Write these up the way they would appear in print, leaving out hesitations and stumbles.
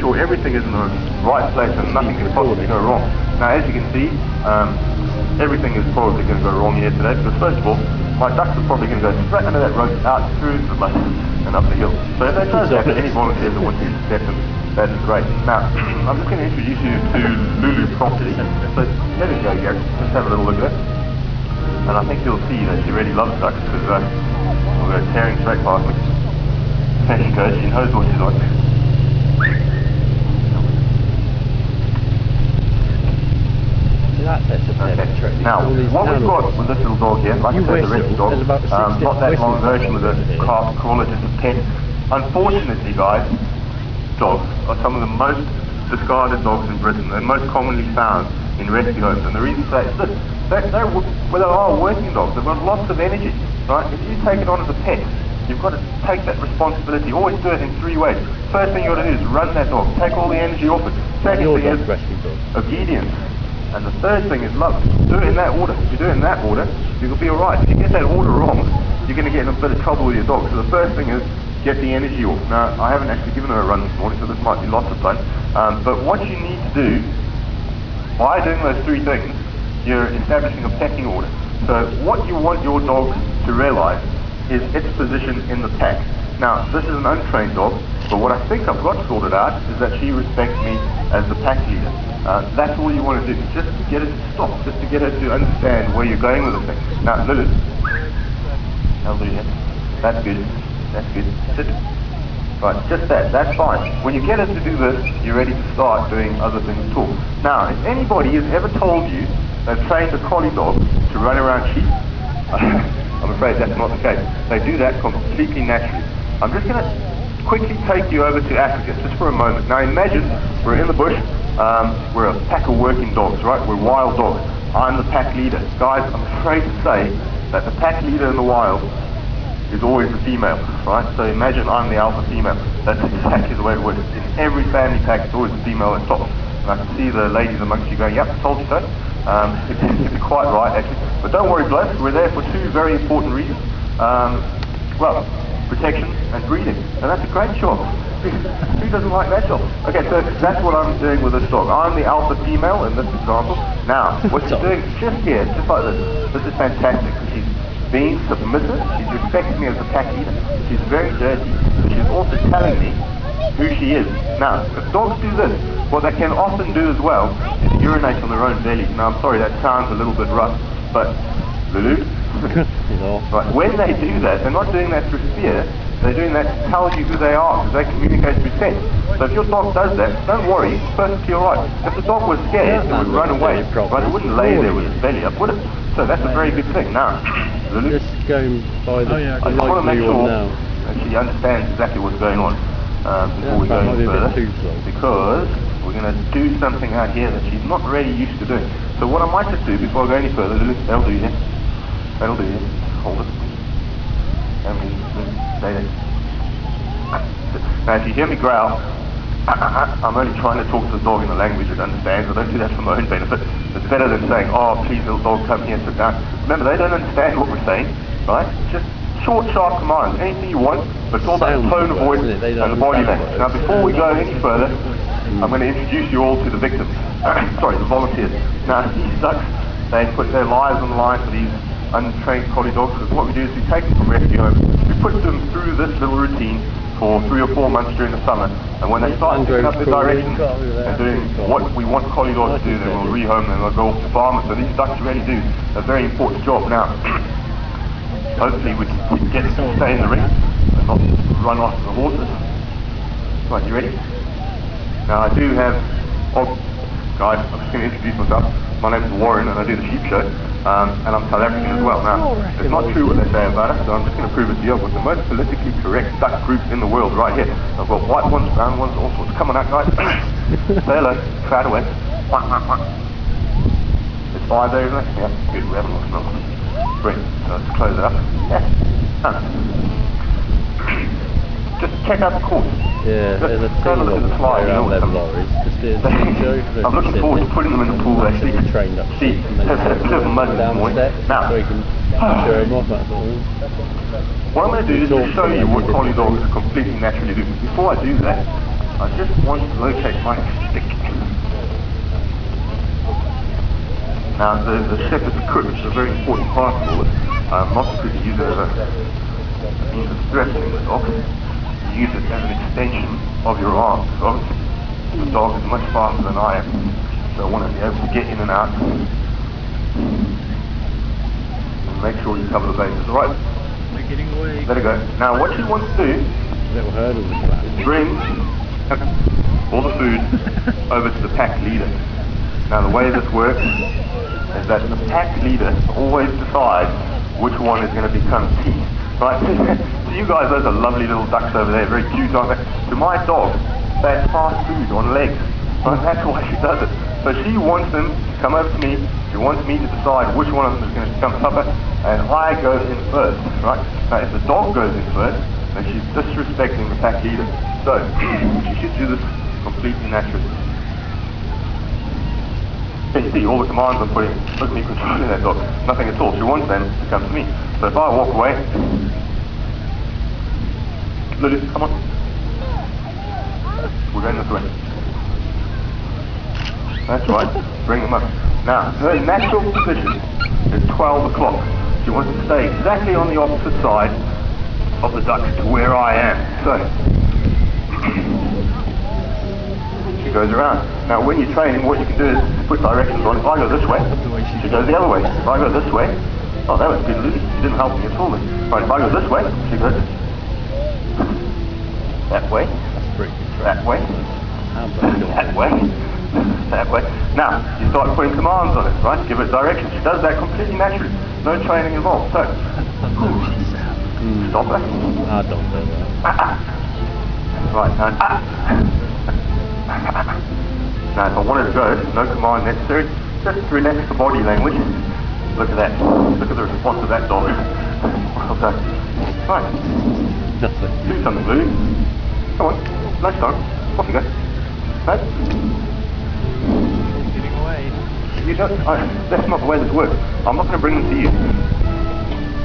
sure everything is in the right place and nothing can possibly go wrong. Now, as you can see, everything is probably going to go wrong here today, because first of all, my ducks are probably going to go straight under that rope, out through the bush and up the hill. So if that does happen, any volunteers that want to step in, that'd be great. Now, I'm just going to introduce you to Lulu properly. So there we go, Gary. Let's have a little look at it. And I think you'll see that she really loves ducks, because we'll go tearing straight past me. There she goes, she knows what she's like. Okay. Now, what we've got with this little dog here, like I said, the rescue dog, not that long ago she was a calf crawler, just a pet. Unfortunately, guys, dogs are some of the most discarded dogs in Britain. They're most commonly found in rescue homes, and the reason for that is this: they are working dogs. They've got lots of energy, right? If you take it on as a pet, you've got to take that responsibility. Always do it in 3 ways. First thing you've got to do is run that dog, take all the energy off it. Second thing is obedience. And the third thing is love. Do it in that order. If you do it in that order, you'll be alright. If you get that order wrong, you're going to get in a bit of trouble with your dog. So the first thing is get the energy off. Now, I haven't actually given her a run this morning, so this might be lots of fun. But what you need to do, by doing those 3 things, you're establishing a pecking order. So what you want your dog to realise is its position in the pack. Now, this is an untrained dog, but what I think I've got sorted out is that she respects me as the pack leader. That's all you want to do, just to get her to stop, just to get her to understand where you're going with the thing. Now, Lulu, I'll do that. That's good. That's good. Sit. Right, just that. That's fine. When you get her to do this, you're ready to start doing other things too. Now, if anybody has ever told you they've trained a collie dog to run around sheep, I'm afraid that's not the case. They do that completely naturally. I'm just going to quickly take you over to Africa, just for a moment. Now imagine we're in the bush, we're a pack of working dogs, right? We're wild dogs. I'm the pack leader. Guys, I'm afraid to say that the pack leader in the wild is always the female, right? So imagine I'm the alpha female. That's exactly the way it works. In every family pack, it's always the female at top. And I can see the ladies amongst you going, yep, told you so. You're quite right, actually. But don't worry, blokes, we're there for 2 very important reasons. Well, protection and breeding. And that's a great job. Who doesn't like that job? Okay, so that's what I'm doing with this dog. I'm the alpha female in this example. Now, what she's doing just here, just like this, this is fantastic. She's being submissive, she's respecting me as a pack leader, she's very dirty, but she's also telling me who she is. Now, if dogs do this, what they can often do as well is urinate on their own bellies. Now, I'm sorry, that sounds a little bit rough, but Lulu, right, when they do that, they're not doing that through fear, they're doing that to tell you who they are, because they communicate through scent. So if your dog does that, don't worry, it's perfectly alright. If the dog was scared, it would run away, but it wouldn't lay there with its belly up, would it? So that's a very good thing. Now, Lulu, just going by the I just want to make sure that she understands exactly what's going on before we go any further, because we're going to do something out here that she's not really used to doing. So what I might just do before I go any further, Lulu, that'll do here. That'll do here. Hold it. And we stay there. Now if you hear me growl, I'm only trying to talk to the dog in a language it understands. I don't do that for my own benefit. It's better than saying, oh please little dog, come here, sit down. Remember, they don't understand what we're saying, right? Just short, sharp commands, anything you want, but it's all about tone of voice and the body language. Now before we go any further, I'm going to introduce you all to the victims. Sorry, the volunteers. Now these ducks, they put their lives on the line for these untrained collie dogs, because what we do is we take them from rescue homes, we put them through this little routine for 3 or 4 months during the summer, and when they start picking up the directions and doing what we want collie dogs to do, then we'll rehome them, they'll go off to farmers. So these ducks really do a very important job. Now, hopefully we can get them to stay in the ring and not run off the horses. Right, you ready? Now I do have, guys, I'm just going to introduce myself. My name is Warren and I do the sheep show, and I'm South African as well. Now, it's not true what they say about us, so I'm just going to prove it to you. I've got the most politically correct duck group in the world right here. I've got white ones, brown ones, all sorts. Come on out, guys. Say hello. Crowd away. It's 5 there, isn't it? Yeah, good. We haven't lost another one. Great. So let's close it up. Yeah. Just check out the course. Yeah, there's a go look at the slide. around them lorries. Just do I'm looking forward to putting them in the pool actually. Trained up See, there's a bit of mud this morning. Now, so you can show them off, that sort of thing. What I'm going to do is to show you what collie dogs completely naturally do. Before I do that, I just want to locate my stick. Now, the shepherd's crook is a very important part of all this. Not because you use it as a means of strengthening the dog. You use it as an extension of your arm. So obviously, the dog is much faster than I am, so I want to be able to get in and out and make sure you cover the bases. Alright, They're getting away. let it go. Now, what you want to do Little hurdle is flat. bring all the food over to the pack leader. Now the way this works is that the pack leader always decides which one is going to become tea. Right? To you guys, those are lovely little ducks over there, very cute, aren't they? To my dog, that's fast food on legs. Right? That's why she does it. So she wants them to come over to me, she wants me to decide which one of them is going to become supper, and I go in first. Right? Now if the dog goes in first, then she's disrespecting the pack leader. So, she should do this completely naturally. Can you see all the commands I'm putting? Look at me controlling that dog. Nothing at all. She wants them to come to me. So if I walk away, Lily, come on. We're going this way. That's right. Bring them up. Now, her natural position is 12 o'clock. She wants to stay exactly on the opposite side of the ducks to where I am. So, she goes around. Now when you're training, what you can do is put directions on. If I go this way, she goes the other way. If I go this way, oh, that was good, Lily. She didn't help me at all. Right, if I go this way, she goes that way, that way, that way, that way. Now, you start putting commands on it, right? Give it directions. She does that completely naturally. No training involved. So, stop her. I don't know that. Right, and now if I wanted to go, no command necessary, just relax the body language. Look at that. Look at the response of that dog. Well done. Right. Nothing. Do something, Lou. Come on. Nice dog. Off you go. Right? Getting away. You don't, that's not the way this works. I'm not going to bring them to you.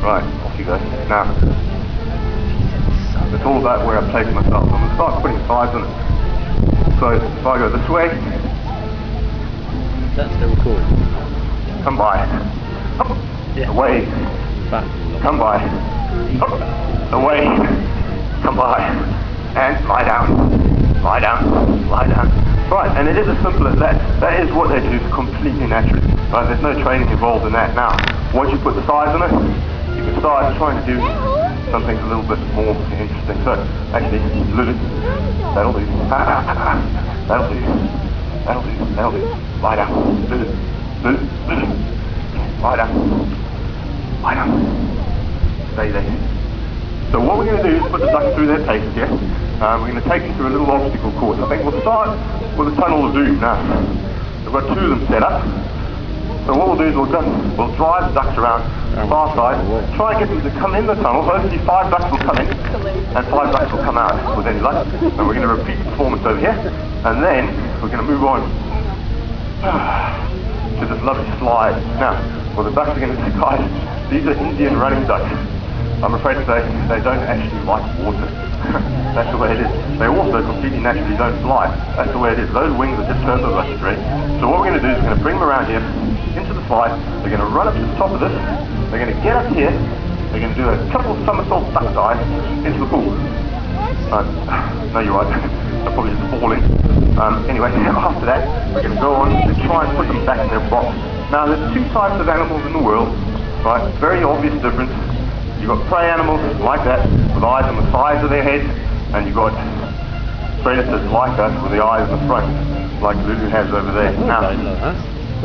Right, off you go. Now, it's all about where I place myself. I'm going to start putting sides on it. So if I go this way, That's still recording. come by. Up, Yeah. away, Back. come by. Up, away, come by. And lie down, lie down, lie down. Right, and it is as simple as that. That is what they do completely naturally. Right, there's no training involved in that. Now, once you put the sides on it, you can start trying to do something a little bit more interesting. So, actually, Lulu, that'll do. That'll do. That'll do. That'll do. Lie down. Lulu. Lulu. Lulu. Lie down. Lie down. Stay there. So what we're going to do is put the ducks through their paces here. We're going to take them through a little obstacle course. I think we'll start with the tunnel of doom. Now, we've got two of them set up. So what we'll do is we'll drive the ducks around the far side, try and get them to come in the tunnel. Hopefully 5 ducks will come in and 5 ducks will come out with any luck. And we're going to repeat the performance over here. And then we're going to move on to this lovely slide. Now, well, the ducks are going to say, guys, these are Indian running ducks. I'm afraid to say they don't actually like water. That's the way it is. They also completely naturally don't fly. That's the way it is. Those wings are just turbo busters, right? So what we're going to do is we're going to bring them around here into the slide. They're going to run up to the top of this. They're going to get up here. They're going to do a couple of somersault duck dives into the pool. No, you're right. They're probably just falling. Anyway, after that, we're going to go on and try and put them back in their box. Now, there's 2 types of animals in the world, right? Very obvious difference. You've got prey animals like that, with eyes on the sides of their heads, and you've got predators like us with the eyes in the front, like Lulu has over there. Now,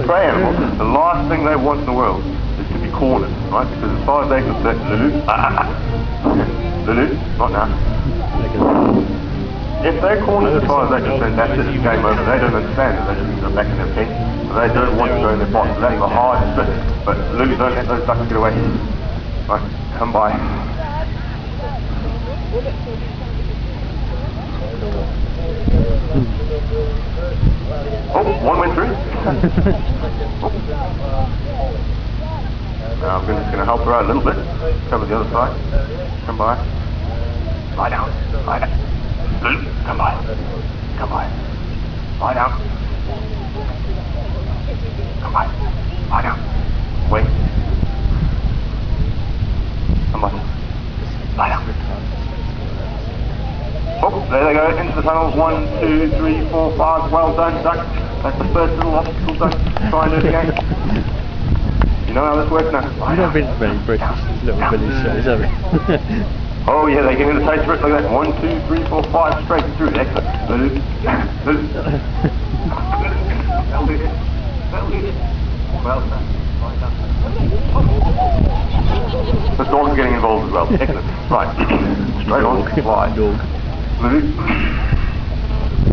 prey animals, the last thing they want in the world is to be cornered, right? Because as far as they can say, Lulu, Lulu, not now. If they're cornered as far as they can say, that's it, it's game over. They don't understand that they should go back in their pen. They don't want to go in their box. That's the hardest bit. But Lulu, don't let those ducks get away. Right, come by. Oh, one went through. Now I'm just going to help her out a little bit. Cover the other side. Come by. Lie down. Lie down. Come by. Come on. Lie down. Come on. Lie down. Wait. Come on. Lie down. Oh, there they go, into the tunnels. 1, 2, 3, 4, 5. Well done, Duck. That's the first little obstacle, Duck. Try and do it again. You know how this works now. You've not been to many British little village shows, have you? Oh yeah, they give you the taste for it like that. 1, 2, 3, 4, 5, straight through. Excellent. Well done. The dog's getting involved as well. Excellent. Right. Straight on. Slide. Dog.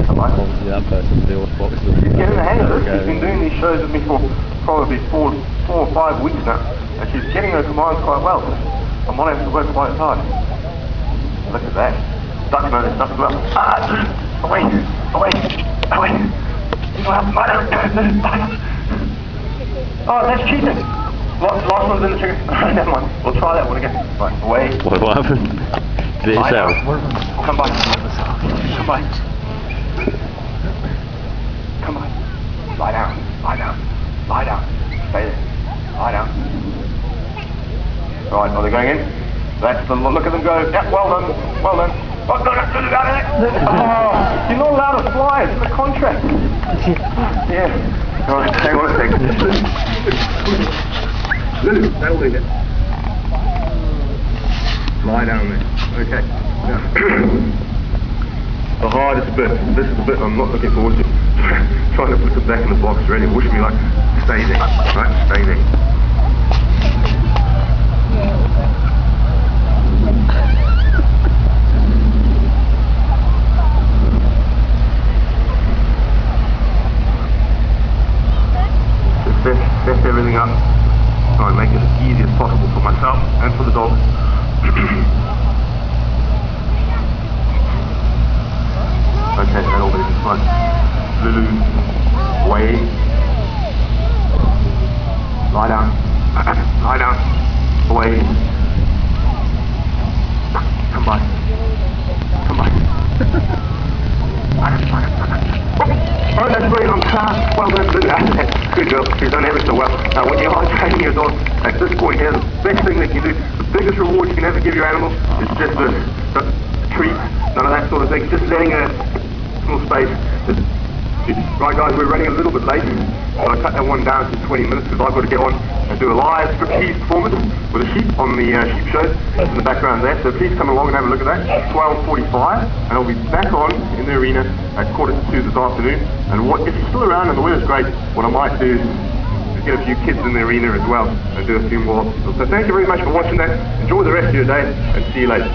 Come on. Obviously that person with the orthodox. He's getting the hang of this. She's been doing these shows with me for probably four or 5 weeks now, and she's getting her commands quite well. I'm not having to work quite hard. Look at that. Duck know this stuff as well. Away! Away! Away! You don't have to lie down. Oh, that's cheating. Last one's in the chicken. Never mind. We'll try that one again. Right, away. What happened? Did it yourself? Come by. Come by. Come on. Lie down. Lie down. Lie down. Stay there. Lie down. Right, are they going in? That's the look at them go. Yeah, well done. Well done. Oh, no, no, no, no. Oh, you're not allowed to fly. It's in the contract. Yeah. All right, hang on a second. That'll do it. Lie down there. Okay. Now, the hardest bit. This is the bit I'm not looking forward to. Trying to put them back in the box ready. Wish me luck. Stay there. Right? Stay there. Set everything up. Try and make it as easy as possible for myself and for the dog. Okay, that'll do. Right. Lulu, away. Lie down. Lie down. Away. Come by. Come by. Oh, that's great. I'm fast. Well done, Lulu. Good girl. She's done ever so well. Now, when you are training your dog, at this point here, the best thing that you do, the biggest reward you can ever give your animal is just a treat, none of that sort of thing. Just letting a small space. Right, guys, we're running a little bit late. So I cut that one down to 20 minutes because I've got to get on and do a live striptease performance with a sheep on the sheep show in the background there. So please come along and have a look at that. 12:45, and I'll be back on in the arena at 1:45 this afternoon. And if you're still around and the weather's great, what I might do is get a few kids in the arena as well and do a few more obstacles. So thank you very much for watching that. Enjoy the rest of your day and see you later.